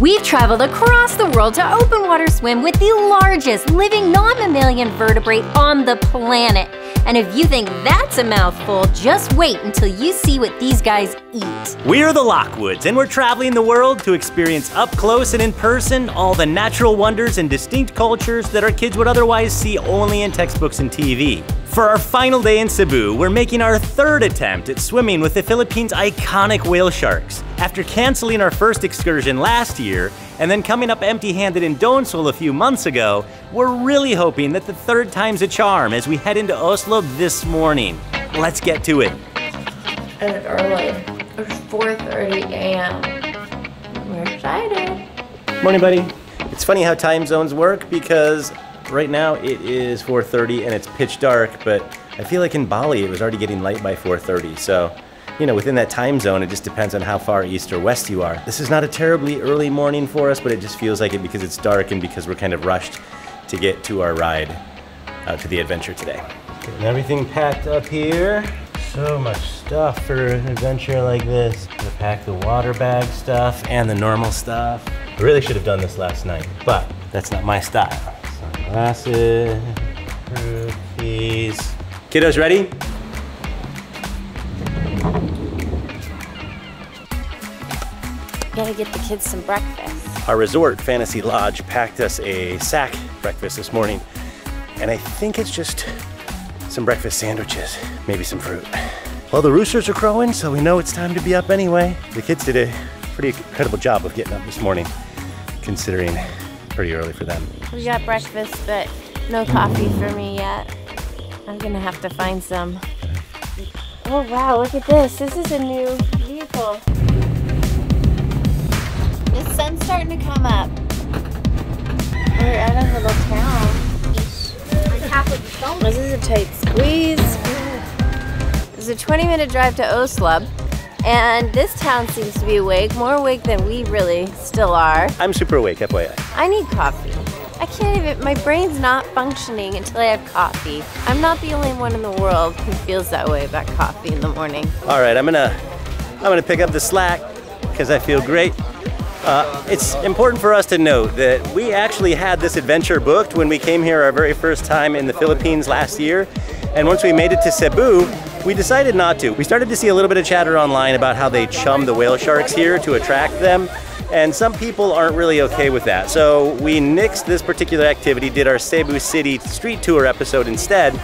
We've traveled across the world to open water swim with the largest living non-mammalian vertebrate on the planet. And if you think that's a mouthful, just wait until you see what these guys eat. We're the Lockwoods, and we're traveling the world to experience up close and in person all the natural wonders and distinct cultures that our kids would otherwise see only in textbooks and TV. For our final day in Cebu, we're making our third attempt at swimming with the Philippines' iconic whale sharks. After canceling our first excursion last year, and then coming up empty-handed in Donsol a few months ago, we're really hoping that the third time's a charm as we head into Oslo this morning. Let's get to it. And it's early. It's 4:30 a.m. We're excited. Morning, buddy. It's funny how time zones work because right now it is 4:30 and it's pitch dark, but I feel like in Bali it was already getting light by 4:30, so you know, within that time zone, it just depends on how far east or west you are. This is not a terribly early morning for us, but it just feels like it because it's dark and because we're kind of rushed to get to our ride out to the adventure today. Getting everything packed up here. So much stuff for an adventure like this. Gonna pack the water bag stuff and the normal stuff. I really should have done this last night, but that's not my style. Sunglasses, rookies. Kiddos ready? Gotta get the kids some breakfast. Our resort, Fantasy Lodge, packed us a sack breakfast this morning, and I think it's just some breakfast sandwiches, maybe some fruit. Well, the roosters are crowing, so we know it's time to be up anyway. The kids did a pretty incredible job of getting up this morning, considering pretty early for them. We got breakfast, but no coffee for me yet. I'm gonna have to find some. Oh wow, look at this. This is a new vehicle. The sun's starting to come up. We're at a little town. This is a tight squeeze. It's a 20-minute drive to Oslo, and this town seems to be awake, more awake than we really still are. I'm super awake, FYI. I need coffee. I can't even, my brain's not functioning until I have coffee. I'm not the only one in the world who feels that way about coffee in the morning. All right, I'm gonna pick up the slack because I feel great. It's important for us to note that we actually had this adventure booked when we came here our very first time in the Philippines last year. And once we made it to Cebu, we decided not to. We started to see a little bit of chatter online about how they chum the whale sharks here to attract them. And some people aren't really okay with that. So we nixed this particular activity, did our Cebu City street tour episode instead.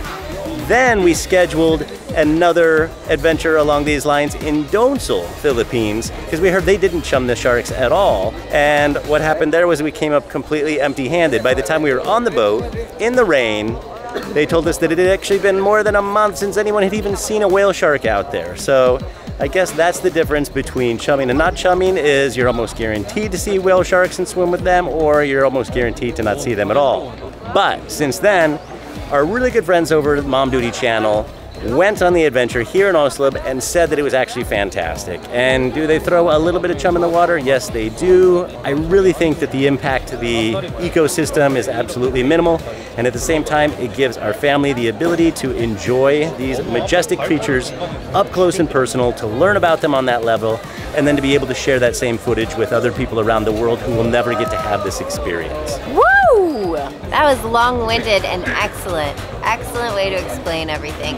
Then we scheduled another adventure along these lines in Donsol, Philippines, because we heard they didn't chum the sharks at all. And what happened there was we came up completely empty-handed. By the time we were on the boat, in the rain, they told us that it had actually been more than a month since anyone had even seen a whale shark out there. So I guess that's the difference between chumming and not chumming, is you're almost guaranteed to see whale sharks and swim with them, or you're almost guaranteed to not see them at all. But since then, our really good friends over at Mom Duty channel went on the adventure here in Oslo and said that it was actually fantastic. And do they throw a little bit of chum in the water? Yes, they do. I really think that the impact to the ecosystem is absolutely minimal. And at the same time, it gives our family the ability to enjoy these majestic creatures up close and personal, to learn about them on that level, and then to be able to share that same footage with other people around the world who will never get to have this experience. Woo! That was long-winded and excellent. Excellent way to explain everything.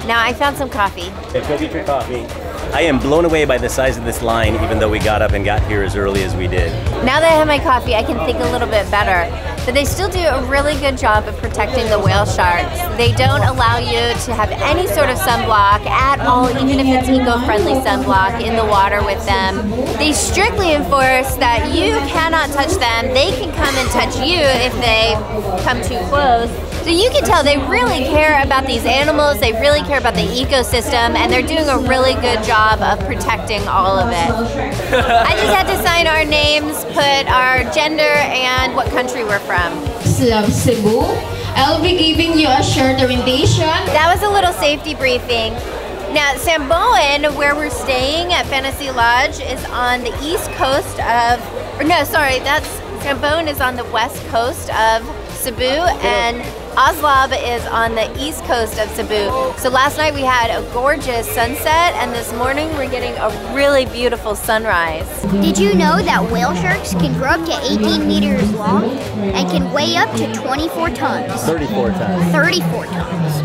Now I found some coffee. Okay, go get your coffee. I am blown away by the size of this line, even though we got up and got here as early as we did. Now that I have my coffee, I can think a little bit better. But they still do a really good job of protecting the whale sharks. They don't allow you to have any sort of sunblock at all, even if it's eco-friendly sunblock in the water with them. They strictly enforce that you cannot touch them. They can come and touch you if they come too close. So you can tell they really care about these animals, they really care about the ecosystem, and they're doing a really good job of protecting all of it. I just had to sign our names, put our gender, and what country we're from. Cebu. I'll be giving you a short orientation. That was a little safety briefing. Now, Sumilon, where we're staying at Fantasy Lodge, is on the east coast of, or no, sorry, Sumilon is on the west coast of Cebu, and Oslob is on the east coast of Cebu. So last night we had a gorgeous sunset, and this morning we're getting a really beautiful sunrise. Did you know that whale sharks can grow up to 18 meters long and can weigh up to 24 tons? 34 tons. 34 tons.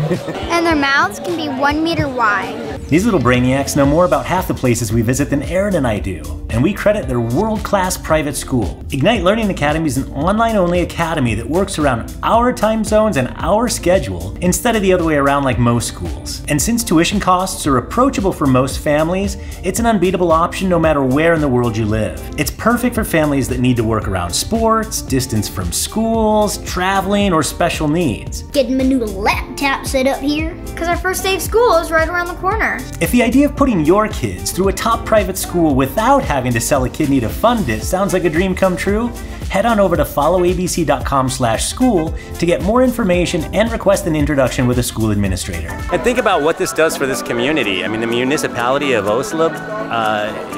And their mouths can be 1 meter wide. These little brainiacs know more about half the places we visit than Aaron and I do, and we credit their world-class private school. Ignite Learning Academy is an online-only academy that works around our time zones and our schedule instead of the other way around like most schools. And since tuition costs are approachable for most families, it's an unbeatable option no matter where in the world you live. It's perfect for families that need to work around sports, distance from schools, traveling, or special needs. Getting my new laptop set up here, because our first day of school is right around the corner. If the idea of putting your kids through a top private school without having to sell a kidney to fund it sounds like a dream come true, head on over to followabc.com/school to get more information and request an introduction with a school administrator. And think about what this does for this community. I mean, the municipality of Oslo,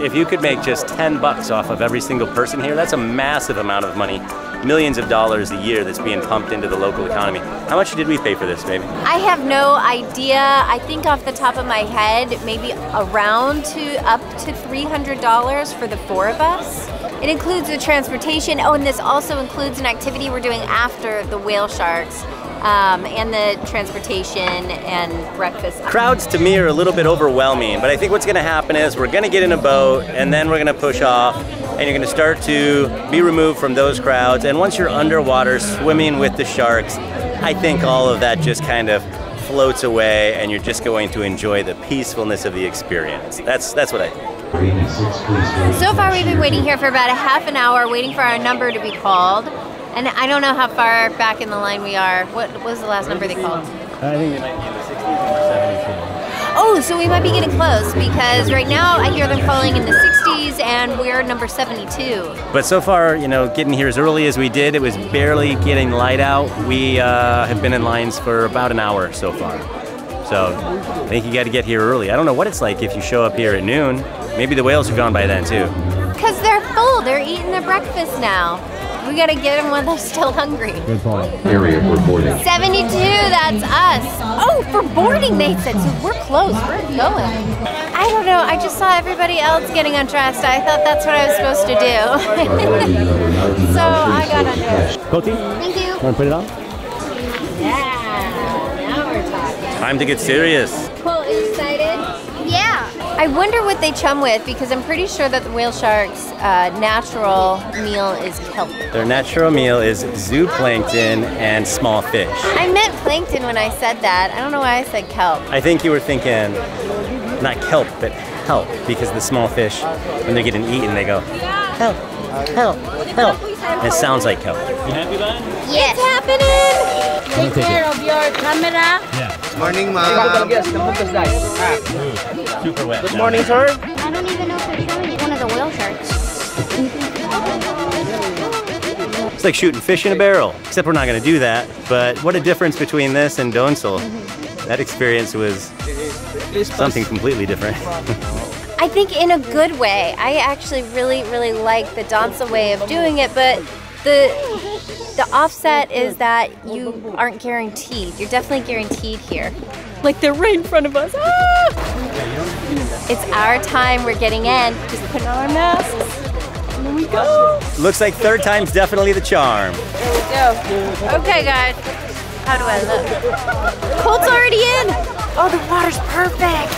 if you could make just $10 off of every single person here, that's a massive amount of money. Millions of dollars a year that's being pumped into the local economy. How much did we pay for this, baby? I have no idea. I think off the top of my head, maybe around up to $300 for the 4 of us. It includes the transportation. Oh, and this also includes an activity we're doing after the whale sharks. And the transportation and breakfast. Crowds to me are a little bit overwhelming, but I think what's gonna happen is we're gonna get in a boat and then we're gonna push off and you're gonna start to be removed from those crowds. And once you're underwater swimming with the sharks, I think all of that just kind of floats away and you're just going to enjoy the peacefulness of the experience. That's what I think. So far we've been waiting here for about a half an hour, waiting for our number to be called. And I don't know how far back in the line we are. What was the last number they called? I think it might be in the 60s or 70s. Oh, so we might be getting close because right now I hear them calling in the 60s and we're number 72. But so far, you know, getting here as early as we did, it was barely getting light out. We have been in lines for about an hour so far. So I think you got to get here early. I don't know what it's like if you show up here at noon. Maybe the whales are gone by then too. Because they're full. They're eating their breakfast now. We gotta get them when they're still hungry. Good point. Area for boarding. 72, that's us. Oh, for boarding they said, so we're close, we're going. I don't know, I just saw everybody else getting undressed. I thought that's what I was supposed to do. So I got undressed. Koti? Thank you. Want to put it on? Yeah, now we're talking. Time to get serious. Cool, are you excited? Yeah. I wonder what they chum with because I'm pretty sure that the whale shark's natural meal is kelp. Their natural meal is zooplankton and small fish. I meant plankton when I said that. I don't know why I said kelp. I think you were thinking not kelp, but help, because the small fish, when they're getting eaten, they go, help, help, help. And it sounds like kelp. You happy, bud? Yes. It's happening! Take care of your camera. Yeah. Morning, ma'am. Super wet. Good morning, sir. I don't even know if they're showing one of the whale sharks. It's like shooting fish in a barrel, except we're not going to do that. But what a difference between this and Donsol. That experience was something completely different. I think in a good way. I actually really, really like the Donsol way of doing it, but the offset is that you aren't guaranteed. You're definitely guaranteed here. Like they're right in front of us. Ah! It's our time, we're getting in. Just putting on our masks. And then we go. Looks like third time's definitely the charm. There we go. Okay, guys. How do I look? Colt's already in. Oh, the water's perfect.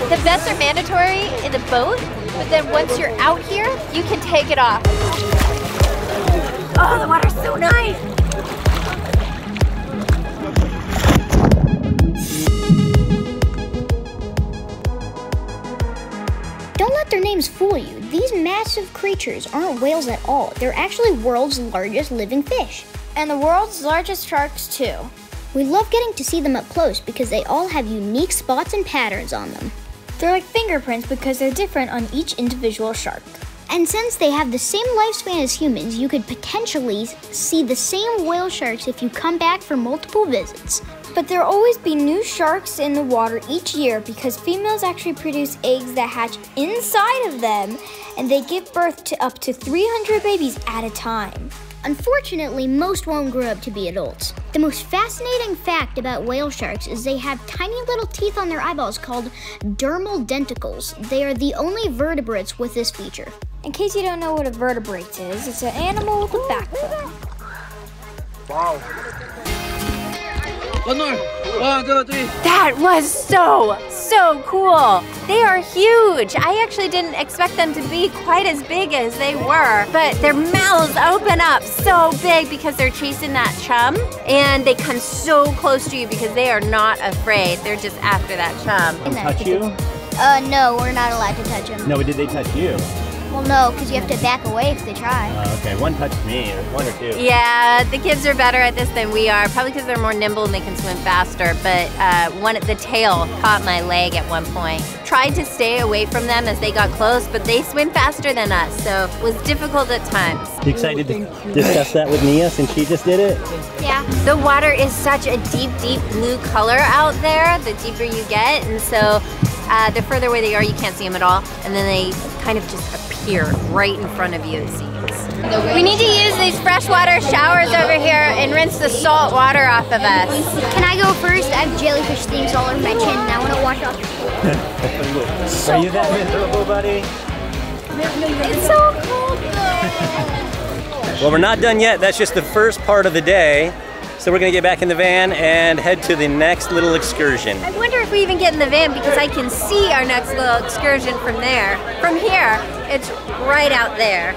The vests are mandatory in the boat, but then once you're out here, you can take it off. Oh, the water's so nice. Don't let their names fool you. These massive creatures aren't whales at all. They're actually world's largest living fish. And the world's largest sharks too. We love getting to see them up close because they all have unique spots and patterns on them. They're like fingerprints because they're different on each individual shark. And since they have the same lifespan as humans, you could potentially see the same whale sharks if you come back for multiple visits. But there'll always be new sharks in the water each year because females actually produce eggs that hatch inside of them and they give birth to up to 300 babies at a time. Unfortunately, most won't grow up to be adults. The most fascinating fact about whale sharks is they have tiny little teeth on their eyeballs called dermal denticles. They are the only vertebrates with this feature. In case you don't know what a vertebrate is, it's an animal with a backbone. Wow. 1 more. 1, 2, 3. That was so cool. They are huge. I actually didn't expect them to be quite as big as they were, but their mouths open up so big because they're chasing that chum, and they come so close to you because they are not afraid. They're just after that chum. Touch you? No, we're not allowed to touch them. No, but did they touch you? Well, no, because you have to back away if they try. Okay, one touched me, or 1 or 2. Yeah, the kids are better at this than we are, probably because they're more nimble and they can swim faster, but the tail caught my leg at one point. Tried to stay away from them as they got close, but they swim faster than us, so it was difficult at times. You excited to discuss that with Nia since she just did it? Yeah. The water is such a deep blue color out there, the deeper you get, and so the further away they are, you can't see them at all, and then they kind of just appear right in front of you, it seems. We need to use these freshwater showers over here and rinse the salt water off of us. Can I go first? I have jellyfish things all over my chin and I want to wash off. Are you that miserable, buddy? It's so cold. Well, we're not done yet. That's just the first part of the day. So we're gonna get back in the van and head to the next little excursion. I wonder if we even get in the van because I can see our next little excursion from there. From here, it's right out there.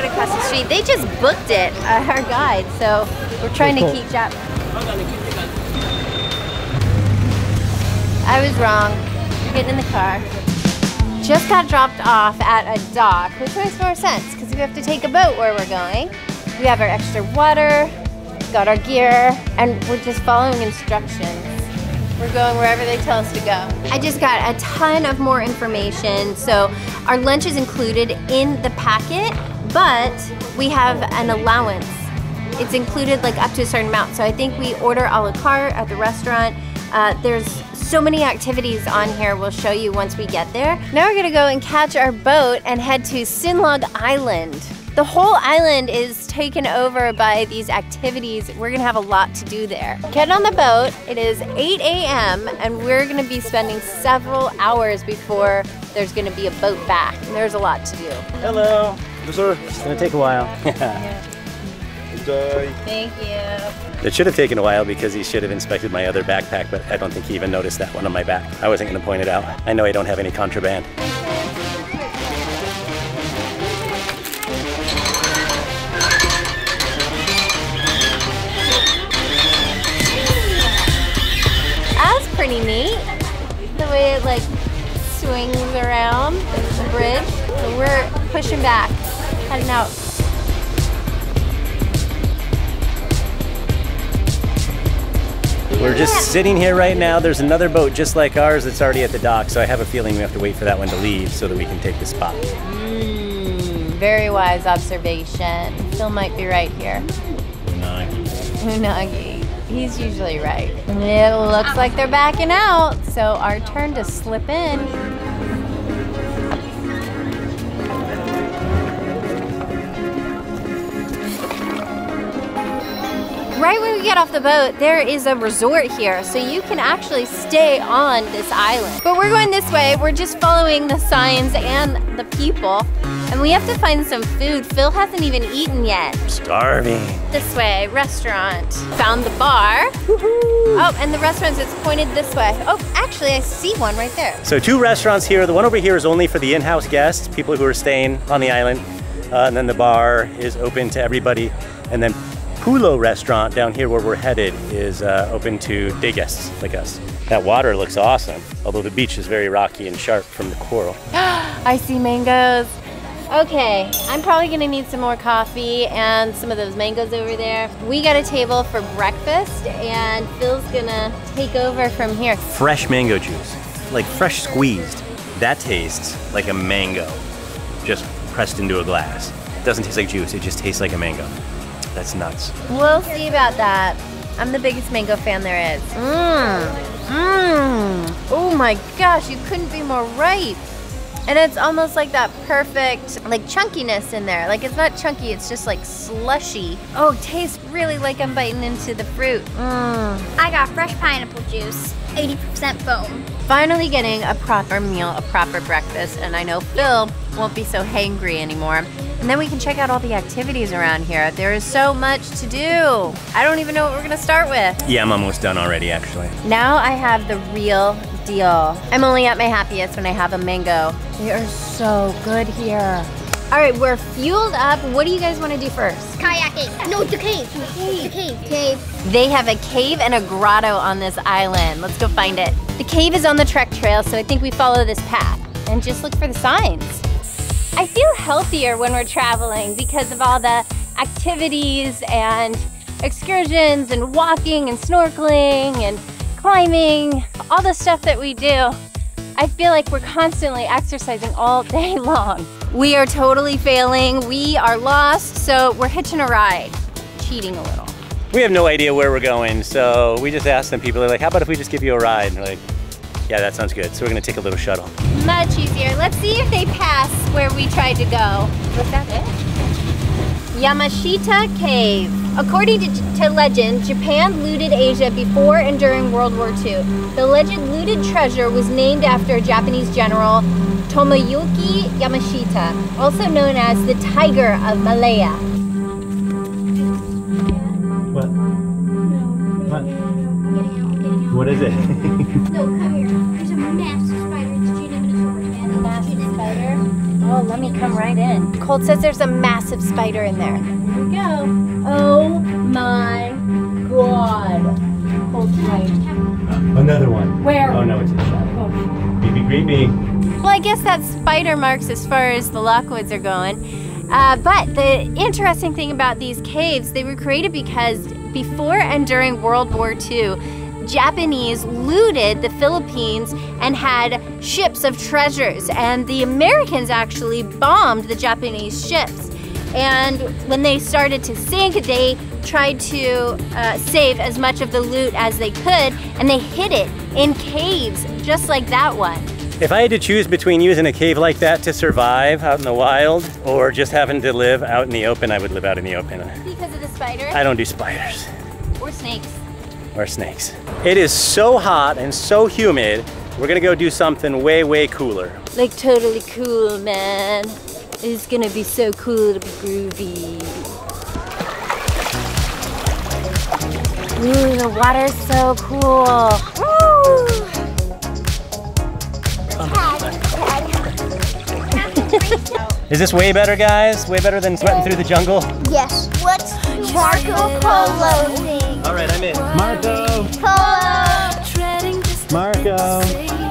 Across the street. They just booked it, our guide, so we're trying to keep up. I was wrong. We're getting in the car. Just got dropped off at a dock, which makes more sense because we have to take a boat where we're going. We have our extra water, got our gear, and we're just following instructions. We're going wherever they tell us to go. I just got a ton of more information. So our lunch is included in the packet, but we have an allowance. It's included like up to a certain amount. So I think we order a la carte at the restaurant. There's so many activities on here we'll show you once we get there. Now we're gonna go and catch our boat and head to Sinlog Island. The whole island is taken over by these activities. We're gonna have a lot to do there. Get on the boat. It is 8 a.m. and we're gonna be spending several hours before there's gonna be a boat back. And there's a lot to do. Hello. Yes, sir. It's gonna take a while. Enjoy. Thank you. It should have taken a while because he should have inspected my other backpack, but I don't think he even noticed that one on my back. I wasn't gonna point it out. I know I don't have any contraband. Pretty neat, the way it like swings around the bridge. So we're pushing back, heading out. We're just sitting here right now. There's another boat just like ours that's already at the dock, so I have a feeling we have to wait for that one to leave so that we can take the spot. Very wise observation. Phil might be right here. Unagi. He's usually right. It looks like they're backing out, so our turn to slip in. Right when we get off the boat, there is a resort here, so you can actually stay on this island. But we're going this way. We're just following the signs and the people. And we have to find some food. Phil hasn't even eaten yet. Starving. This way, restaurant. Found the bar. Oh, and the restaurant is pointed this way. Oh, actually, I see one right there. So 2 restaurants here. The one over here is only for the in-house guests, people who are staying on the island. And then the bar is open to everybody. And then Pulo restaurant down here where we're headed is open to day guests like us. That water looks awesome, although the beach is very rocky and sharp from the coral. I see mangoes. Okay, I'm probably gonna need some more coffee and some of those mangoes over there. We got a table for breakfast and Phil's gonna take over from here. Fresh mango juice, like fresh squeezed. That tastes like a mango, just pressed into a glass. It doesn't taste like juice, it just tastes like a mango. That's nuts. We'll see about that. I'm the biggest mango fan there is. Oh my gosh, you couldn't be more right. And it's almost like that perfect, like chunkiness in there. Like it's not chunky, it's just like slushy. Oh, it tastes really like I'm biting into the fruit. I got fresh pineapple juice, 80% foam. Finally getting a proper meal, a proper breakfast, and I know Phil won't be so hangry anymore. And then we can check out all the activities around here. There is so much to do. I don't even know what we're gonna start with. Yeah, I'm almost done already, actually. Now I have the real deal. I'm only at my happiest when I have a mango. They are so good here. All right, we're fueled up. What do you guys want to do first? Kayaking. No, the cave. The cave. They have a cave and a grotto on this island. Let's go find it. The cave is on the trek trail, so I think we follow this path and just look for the signs. I feel healthier when we're traveling because of all the activities and excursions and walking and snorkeling and climbing, all the stuff that we do. I feel like we're constantly exercising all day long. We are totally failing. We are lost, so we're hitching a ride. Cheating a little. We have no idea where we're going, so we just asked some people, they're like, how about if we just give you a ride? And they're like, yeah, that sounds good. So we're gonna take a little shuttle. Much easier. Let's see if they pass where we tried to go. Was that it? Yamashita Cave. According to legend, Japan looted Asia before and during World War II. The alleged looted treasure was named after Japanese general Tomoyuki Yamashita, also known as the Tiger of Malaya. What? What? What is it? No, come here. There's a massive spider. It's Gina Massive spider? Oh, let me come right in. Colt says there's a massive spider in there. Here we go. Oh my God. Colt's right. Another one. Where? Oh no, it's in the shadow. Creepy, creepy. Well, I guess that's spider marks as far as the Lockwoods are going. But the interesting thing about these caves, they were created because before and during World War II, Japanese looted the Philippines and had ships of treasures, and the Americans actually bombed the Japanese ships. And when they started to sink, they tried to save as much of the loot as they could, and they hid it in caves just like that one. If I had to choose between using a cave like that to survive out in the wild or just having to live out in the open, I would live out in the open. Because of the spider? I don't do spiders. Or snakes. Or snakes. It is so hot and so humid, we're gonna go do something way, way cooler. Like totally cool, man. It's gonna be so cool to be groovy. Ooh, the water's so cool. Woo! Is this way better, guys? Way better than sweating through the jungle? Yes. What's Marco Polo thing? All right, I'm in. Marco! Polo! Marco!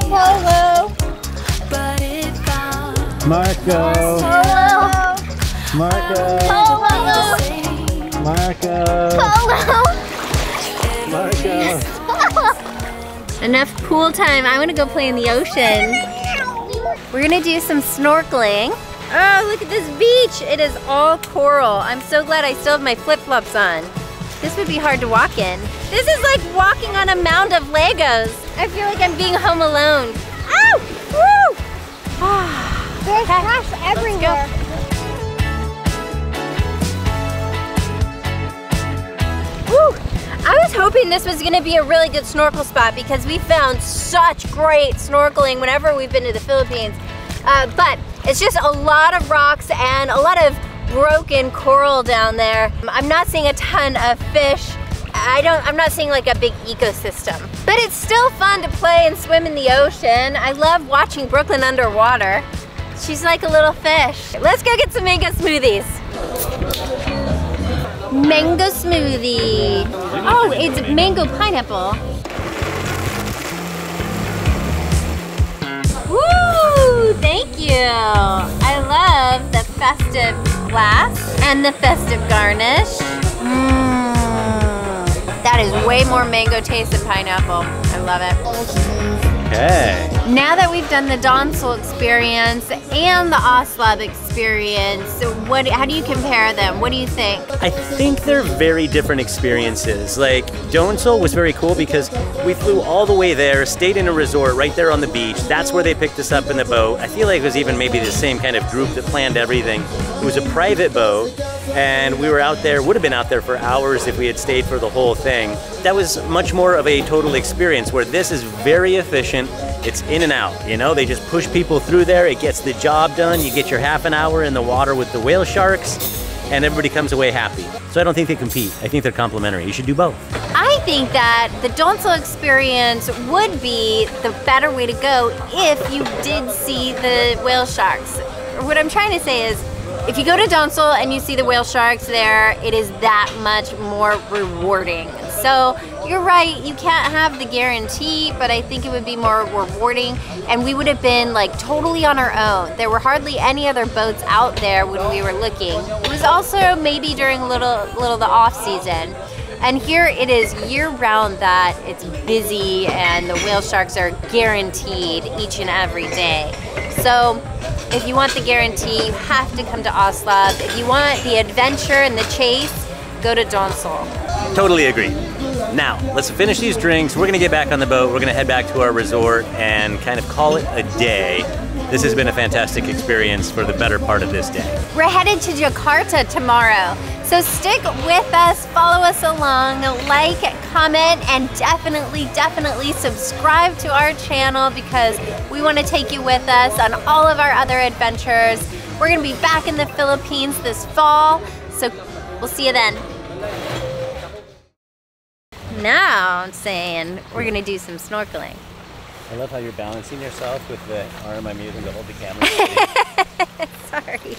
Polo! Marco! Polo! Marco! Polo! Marco! Polo! Marco! Enough pool time. I want to go play in the ocean. We're gonna do some snorkeling. Oh, look at this beach. It is all coral. I'm so glad I still have my flip-flops on. This would be hard to walk in. This is like walking on a mound of Legos. I feel like I'm being home alone. Ow! Woo! There's trash everywhere. Woo! I was hoping this was gonna be a really good snorkel spot because we found such great snorkeling whenever we've been to the Philippines. But it's just a lot of rocks and a lot of broken coral down there. I'm not seeing a ton of fish. I'm not seeing like a big ecosystem. But it's still fun to play and swim in the ocean. I love watching Brooklyn underwater. She's like a little fish. Let's go get some mango smoothies. Mango smoothie. Oh, it's mango pineapple. Woo! Thank you. I love the festive glass and the festive garnish. That is way more mango taste than pineapple. I love it. Okay. Now that we've done the Donsol experience and the Oslob experience, how do you compare them? What do you think? I think they're very different experiences. Like, Donsol was very cool because we flew all the way there, stayed in a resort right there on the beach. That's where they picked us up in the boat. I feel like it was even maybe the same kind of group that planned everything. It was a private boat, and we were out there, would have been out there for hours if we had stayed for the whole thing. That was much more of a total experience, where this is very efficient. It's in and out, you know? They just push people through there, it gets the job done, you get your half an hour in the water with the whale sharks, and everybody comes away happy. So I don't think they compete, I think they're complementary. You should do both. I think that the Donsol experience would be the better way to go if you did see the whale sharks. What I'm trying to say is, if you go to Donsol and you see the whale sharks there, it is that much more rewarding. So you're right, you can't have the guarantee, but I think it would be more rewarding, and we would have been like totally on our own. There were hardly any other boats out there when we were looking. It was also maybe during a little the off season. And here it is year-round that it's busy and the whale sharks are guaranteed each and every day. So if you want the guarantee, you have to come to Oslob. If you want the adventure and the chase, go to Donsol. Totally agree. Now, let's finish these drinks. We're gonna get back on the boat. We're gonna head back to our resort and kind of call it a day. This has been a fantastic experience for the better part of this day. We're headed to Jakarta tomorrow. So stick with us, follow us along, like, comment, and definitely subscribe to our channel because we want to take you with us on all of our other adventures. We're going to be back in the Philippines this fall, so we'll see you then. Now I'm saying we're going to do some snorkeling. I love how you're balancing yourself with the arm I'm using to hold the camera. Sorry.